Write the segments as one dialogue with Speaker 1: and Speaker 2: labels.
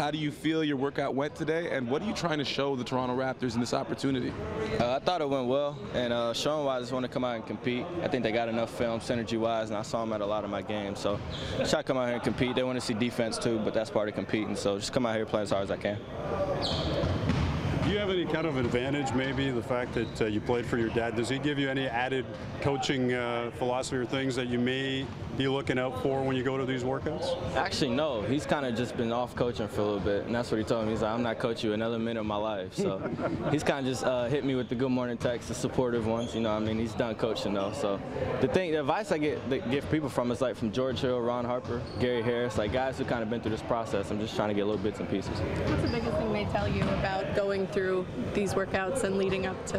Speaker 1: how do you feel your workout went today, and what are you trying to show the Toronto Raptors in this opportunity?
Speaker 2: I thought it went well, and showing-wise, I just want to come out and compete. I think they got enough film, synergy-wise, and I saw them at a lot of my games. So just try to come out here and compete. They want to see defense too, but that's part of competing. So just come out here and play as hard as I can.
Speaker 3: Do you have any kind of advantage, maybe, the fact that you played for your dad? Does he give you any added coaching philosophy or things that you may be looking out for when you go to these workouts?
Speaker 2: Actually, no. He's kind of just been off coaching for a little bit, and that's what he told me. He's like, I'm not coaching you another minute of my life. So he's kind of just hit me with the good morning texts, the supportive ones. You know what I mean? He's done coaching, though. So the advice I give people from is like from George Hill, Ron Harper, Gary Harris, like guys who kind of been through this process. I'm just trying to get little bits and pieces.
Speaker 4: What's the biggest thing they tell you about going through these workouts and leading up to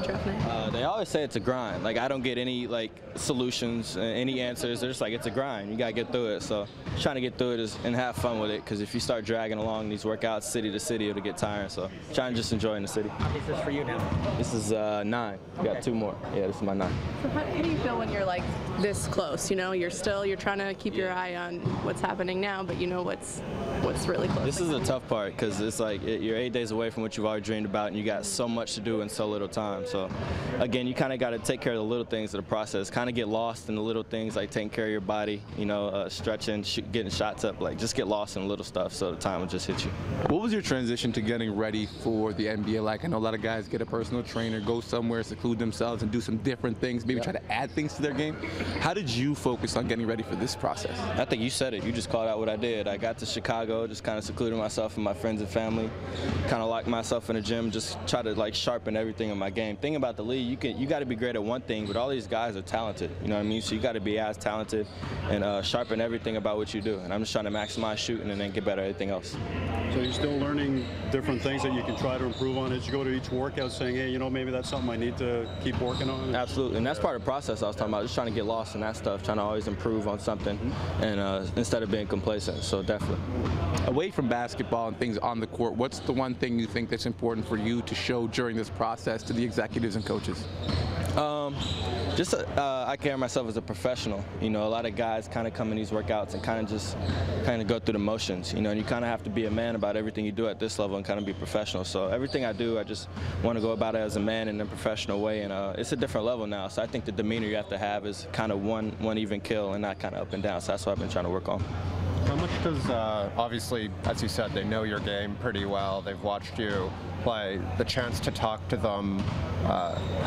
Speaker 4: draft night?
Speaker 2: They always say it's a grind. Like, I don't get any like solutions, any answers. They're just like, it's a grind. You gotta get through it. So trying to get through it and have fun with it, because if you start dragging along these workouts city to city, it'll get tiring. So trying to just enjoy in the city.
Speaker 5: How many is this for you now?
Speaker 2: This is 9. We got 2 more. Yeah, this is my 9.
Speaker 4: So how do you feel when you're like this close? You know, you're trying to keep your eye on what's happening now, but you know what's really close.
Speaker 2: This is the tough part, because it's like you're 8 days away from what you've already dreamed about, and you got so much to do in so little time. So again, you kind of got to take care of the little things of the process, kind of get lost in the little things, like taking care of your body, you know, stretching, getting shots up, like just get lost in little stuff so the time will just hit you.
Speaker 1: What was your transition to getting ready for the NBA like? I know a lot of guys get a personal trainer, go somewhere, seclude themselves, and do some different things, maybe try to add things to their game. How did you focus on getting ready for this process?
Speaker 2: I think you said it. You just called out what I did. I got to Chicago, just kind of secluded myself from my friends and family, kind of locked myself in the gym, just try to like sharpen everything in my game. Thing about the league, you got to be great at one thing, but all these guys are talented. You know what I mean? So you got to be as talented and sharpen everything about what you do. And I'm just trying to maximize shooting and then get better at everything else.
Speaker 3: So you're still learning different things that you can try to improve on as you go to each workout, saying, hey, you know, maybe that's something I need to keep working on?
Speaker 2: Absolutely, and that's part of the process I was talking about, just trying to get lost in that stuff, trying to always improve on something, and instead of being complacent, so definitely.
Speaker 1: Away from basketball and things on the court, what's the one thing you think that's important for you to show during this process to the executives and coaches?
Speaker 2: I carry myself as a professional. You know, a lot of guys kind of come in these workouts and kind of go through the motions. You know, and you kind of have to be a man about everything you do at this level and kind of be professional. So everything I do, I just want to go about it as a man in a professional way, and it's a different level now. So I think the demeanor you have to have is kind of one even kill and not kind of up and down. So that's what I've been trying to work on.
Speaker 6: How much does, obviously, as you said, they know your game pretty well, they've watched you play, the chance to talk to them,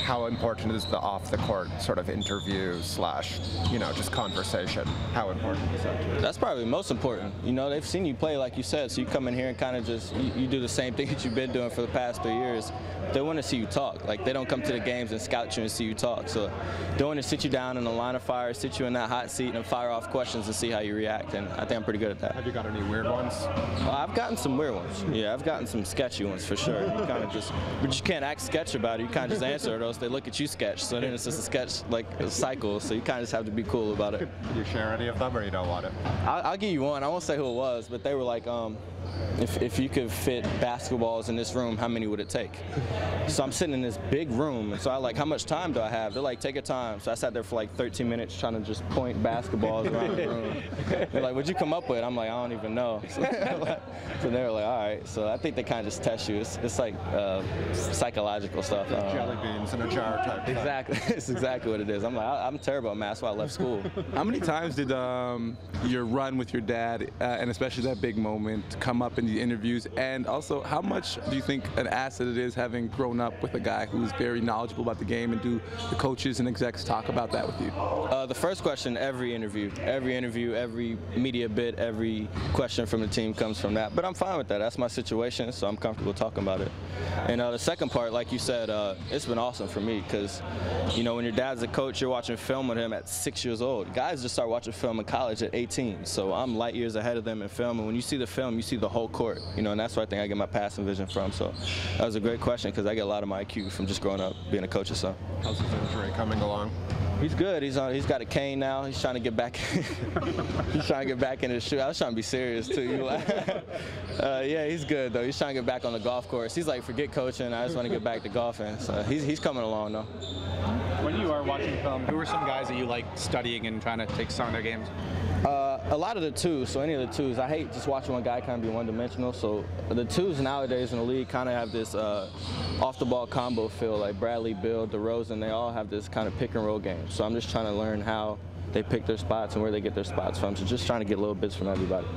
Speaker 6: how important is the off-the-court sort of interview slash, you know, just conversation? How important is that?
Speaker 2: That's probably most important. You know, they've seen you play, like you said, so you come in here and kind of just, you do the same thing that you've been doing for the past 3 years. They want to see you talk. Like, they don't come to the games and scout you and see you talk. So they want to sit you down in a line of fire, sit you in that hot seat and fire off questions and see how you react, and I think I'm pretty good at that.
Speaker 6: Have you got any weird ones?
Speaker 2: I've gotten some weird ones. Yeah, I've gotten some sketchy ones for sure. You kind of just, but you can't act sketch about it. You kind of just answer it, or else they look at you sketch. So then it's just a sketch, like a cycle. So you kind of just have to be cool about it.
Speaker 6: Can you share any of them, or you don't want it?
Speaker 2: I'll give you one. I won't say who it was, but they were like, if you could fit basketballs in this room, how many would it take? So I'm sitting in this big room, and so I like, how much time do I have? They're like, take your time. So I sat there for like 13 minutes trying to just point basketballs around the room. They're like, what'd you come up with? I'm like, I don't even know. So they were like, all right. So I think they kind of just test you. It's like psychological stuff.
Speaker 6: Jelly beans in a jar type thing.
Speaker 2: Exactly. It's exactly what it is. I'm like, I'm terrible at math, that's why I left school.
Speaker 1: How many times did your run with your dad, and especially that big moment, come up in the interviews? And also, how much do you think an asset it is having grown up with a guy who's very knowledgeable about the game, and do the coaches and execs talk about that with you?
Speaker 2: The first question, every interview, every media bit, every question from the team comes from that. But I'm fine with that. That's my situation, so I'm comfortable talking about it. And the second part, like you said, it's been awesome for me, because, you know, when your dad's a coach, you're watching film with him at 6 years old. Guys just start watching film in college at 18, so I'm light years ahead of them in film. And when you see the film, you see the whole court, you know, and that's where I think I get my passing vision from. So that was a great question, because I get a lot of my IQ from just growing up being a coach's son.
Speaker 6: How's his injury coming along?
Speaker 2: He's good. He's got a cane now. He's trying to get back. He's trying to get back in his shoe. I was trying to be serious too. Yeah, he's good though. He's trying to get back on the golf course. He's like, forget coaching. I just want to get back to golfing. So he's coming along though.
Speaker 5: When you are watching film, who are some guys that you like studying and trying to take some of their games?
Speaker 2: A lot of the twos, so any of the twos. I hate just watching one guy kind of be one-dimensional, so the twos nowadays in the league kind of have this off-the-ball combo feel, like Bradley, Bill, DeRozan, they all have this kind of pick-and-roll game. So I'm just trying to learn how they pick their spots and where they get their spots from, so just trying to get little bits from everybody.